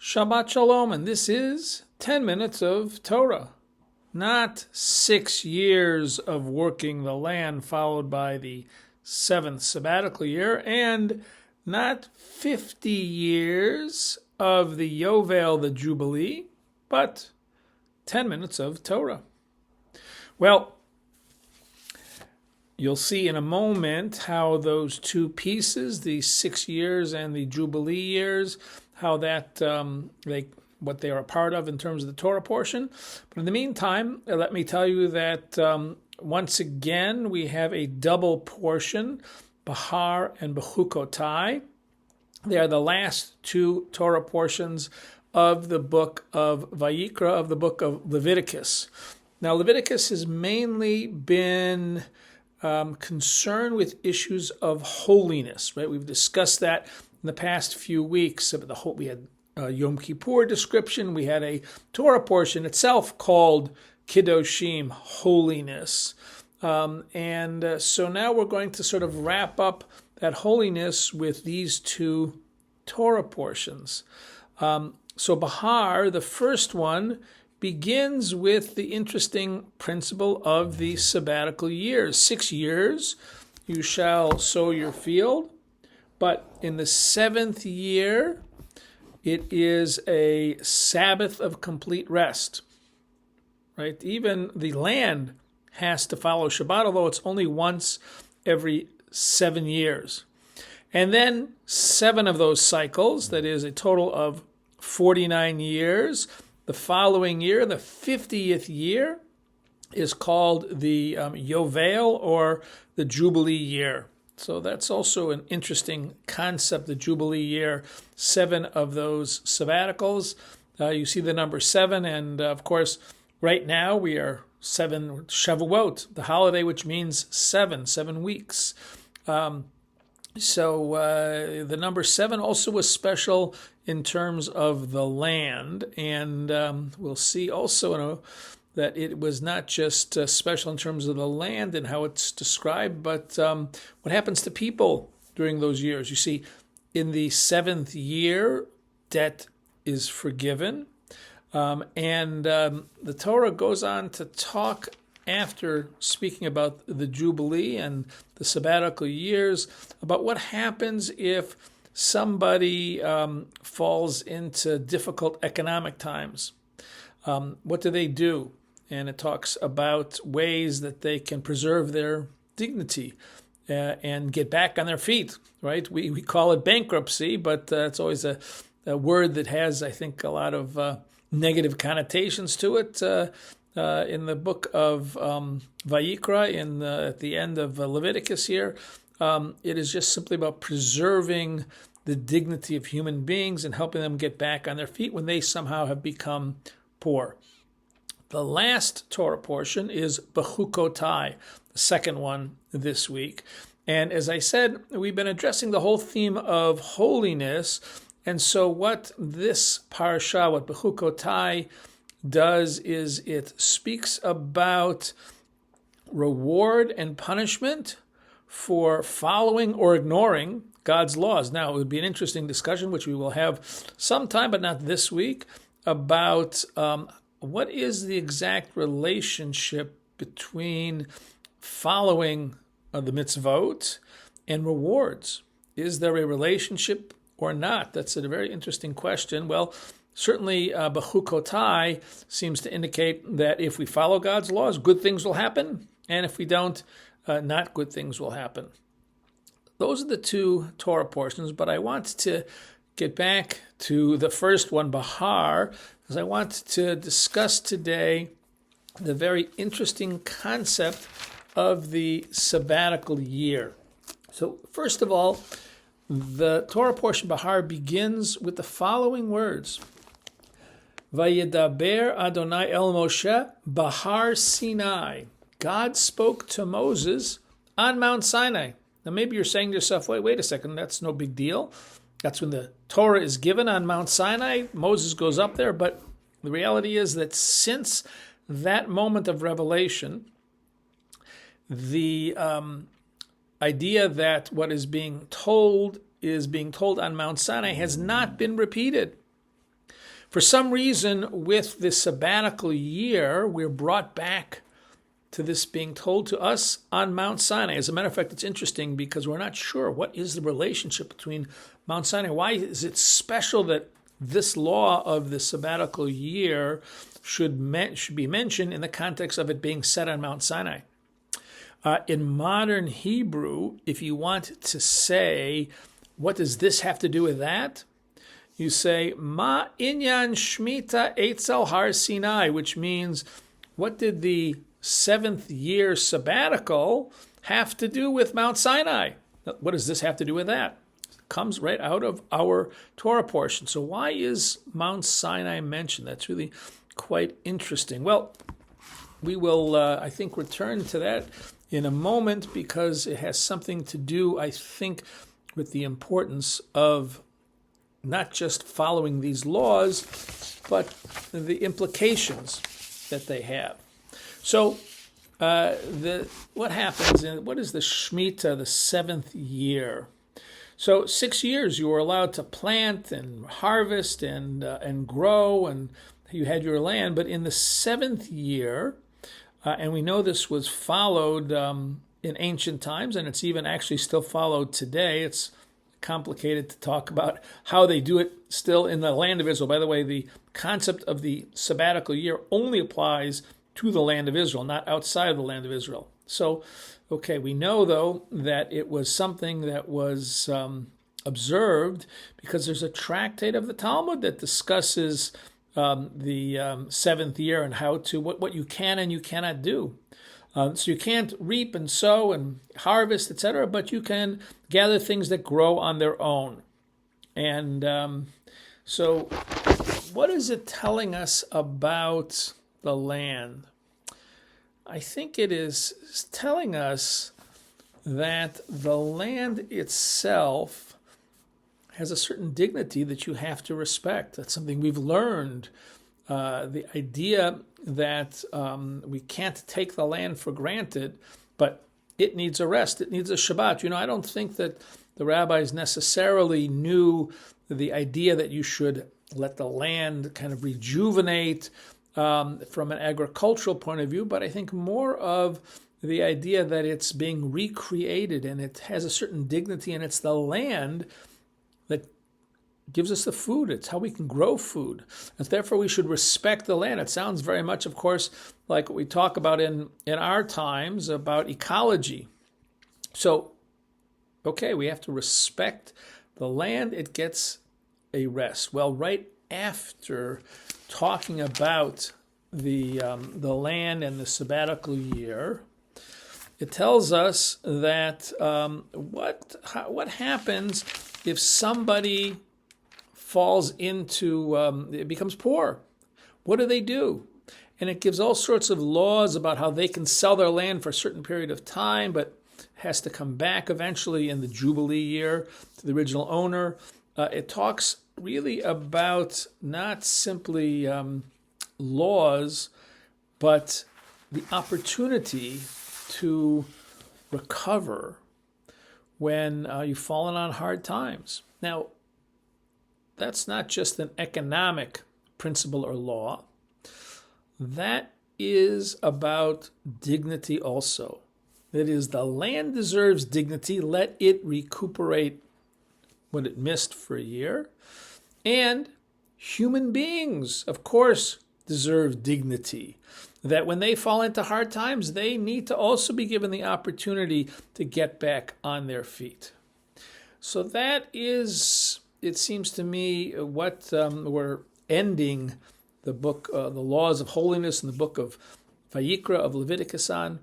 Shabbat Shalom, and this is 10 Minutes of Torah. Not 6 years of working the land followed by the 7th sabbatical year, and not 50 years of the Yovel, the Jubilee, but 10 minutes of Torah. Well, you'll see in a moment how those two pieces, the 6 years and the Jubilee years, how that what they are a part of in terms of the Torah portion. But in the meantime, let me tell you that once again we have a double portion, Bahar and Bechukotai. They are the last two Torah portions of the book of Vayikra, of the book of Leviticus. Now, Leviticus has mainly been concerned with issues of holiness, right? We've discussed that in the past few weeks. We had a Yom Kippur description. We had a Torah portion itself called Kiddushim, holiness. So now we're going to sort of wrap up that holiness with these two Torah portions. So Bahar, the first one, begins with the interesting principle of the sabbatical years. 6 years you shall sow your field, but in the 7th year it is a Sabbath of complete rest. Right? Even the land has to follow Shabbat, although it's only once every 7 years. And then 7 of those cycles, that is a total of 49 years. The following year, the 50th year, is called the Yovel, or the Jubilee year. So that's also an interesting concept, the Jubilee year, 7 of those sabbaticals. You see the number 7, and of course, right now we are 7 Shavuot, the holiday which means 7 weeks. So the number 7 also was special in terms of the land, and we'll see also that it was not just special in terms of the land and how it's described, but what happens to people during those years. You see, in the 7th year, debt is forgiven, and the Torah goes on to talk, after speaking about the Jubilee and the sabbatical years, about what happens if somebody falls into difficult economic times. What do they do? And it talks about ways that they can preserve their dignity and get back on their feet, right? We call it bankruptcy, but it's always a word that has, I think, a lot of negative connotations to it. In the book of Vayikra, at the end of Leviticus here, it is just simply about preserving the dignity of human beings and helping them get back on their feet when they somehow have become poor. The last Torah portion is Bechukotai, the second one this week. And as I said, we've been addressing the whole theme of holiness. And so what this parasha, what Bechukotai does, is it speaks about reward and punishment for following or ignoring God's laws. Now, it would be an interesting discussion, which we will have sometime, but not this week, about what is the exact relationship between following the mitzvot and rewards. Is there a relationship or not? That's a very interesting question. Well, certainly Bechukotai seems to indicate that if we follow God's laws, good things will happen, and if we don't, not good things will happen. Those are the two Torah portions, but I want to get back to the first one, Bahar, because I want to discuss today the very interesting concept of the sabbatical year. So first of all, the Torah portion, Bahar, begins with the following words. Vayedaber Adonai el Moshe Bahar Sinai. God spoke to Moses on Mount Sinai. Now maybe you're saying to yourself, wait a second, that's no big deal. That's when the Torah is given on Mount Sinai. Moses goes up there, but the reality is that since that moment of revelation, the idea that what is being told on Mount Sinai has not been repeated. For some reason, with the sabbatical year, we're brought back to this being told to us on Mount Sinai. As a matter of fact, it's interesting because we're not sure what is the relationship between Mount Sinai. Why is it special that this law of the sabbatical year should be mentioned in the context of it being set on Mount Sinai? In modern Hebrew, if you want to say, what does this have to do with that? You say, Ma inyan shmita eitzel har Sinai, which means, what did the 7th year sabbatical have to do with Mount Sinai? What does this have to do with that? It comes right out of our Torah portion. So why is Mount Sinai mentioned? That's really quite interesting. Well, we will, I think, return to that in a moment because it has something to do, I think, with the importance of not just following these laws, but the implications that they have. So, what happens? What is the Shemitah, the 7th year? So, 6 years you were allowed to plant and harvest and grow, and you had your land. But in the 7th year, and we know this was followed in ancient times, and it's even actually still followed today. It's complicated to talk about how they do it still in the land of Israel. By the way, the concept of the sabbatical year only applies to the land of Israel, not outside of the land of Israel. So, okay, we know, though, that it was something that was observed because there's a tractate of the Talmud that discusses the 7th year and how to, what you can and you cannot do. So you can't reap and sow and harvest, etc., but you can gather things that grow on their own. And so what is it telling us about the land? I think it is telling us that the land itself has a certain dignity that you have to respect. That's something we've learned. The idea that we can't take the land for granted, but it needs a rest. It needs a Shabbat. You know, I don't think that the rabbis necessarily knew the idea that you should let the land kind of rejuvenate from an agricultural point of view, but I think more of the idea that it's being recreated and it has a certain dignity, and it's the land that gives us the food. It's how we can grow food. And therefore, we should respect the land. It sounds very much, of course, like what we talk about in our times about ecology. So, okay, we have to respect the land. It gets a rest. Well, right after talking about the land and the sabbatical year, it tells us that what happens if somebody falls into, it becomes poor. What do? And it gives all sorts of laws about how they can sell their land for a certain period of time, but has to come back eventually in the Jubilee year to the original owner. It talks really about not simply laws, but the opportunity to recover when you've fallen on hard times. Now, that's not just an economic principle or law. That is about dignity also. That is, the land deserves dignity. Let it recuperate what it missed for a year. And human beings, of course, deserve dignity. That when they fall into hard times, they need to also be given the opportunity to get back on their feet. So that is, it seems to me, what we're ending the book, the Laws of Holiness in the book of Vayikra, of Leviticus on,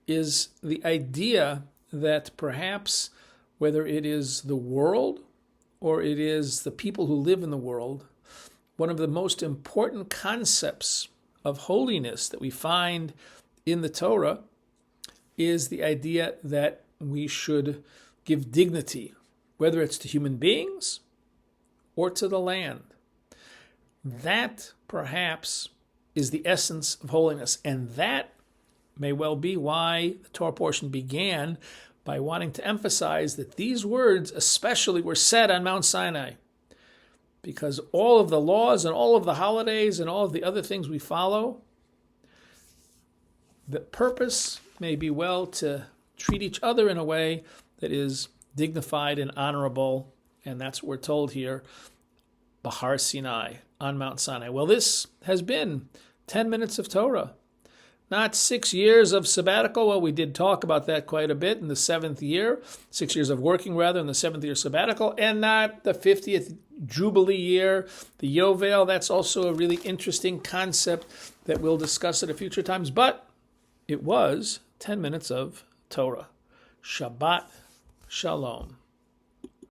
is the idea that perhaps whether it is the world or it is the people who live in the world, one of the most important concepts of holiness that we find in the Torah is the idea that we should give dignity, whether it's to human beings or to the land. That perhaps is the essence of holiness, and that may well be why the Torah portion began by wanting to emphasize that these words especially were said on Mount Sinai. because all of the laws and all of the holidays and all of the other things we follow, the purpose may be well to treat each other in a way that is dignified and honorable, and that's what we're told here, Bahar Sinai, on Mount Sinai. Well, this has been 10 Minutes of Torah. Not 6 years of sabbatical. Well, we did talk about that quite a bit in the 7th year, 6 years of working rather in the 7th year sabbatical, and not the 50th Jubilee year, the Yovel. That's also a really interesting concept that we'll discuss at a future times. But it was 10 Minutes of Torah. Shabbat Shalom.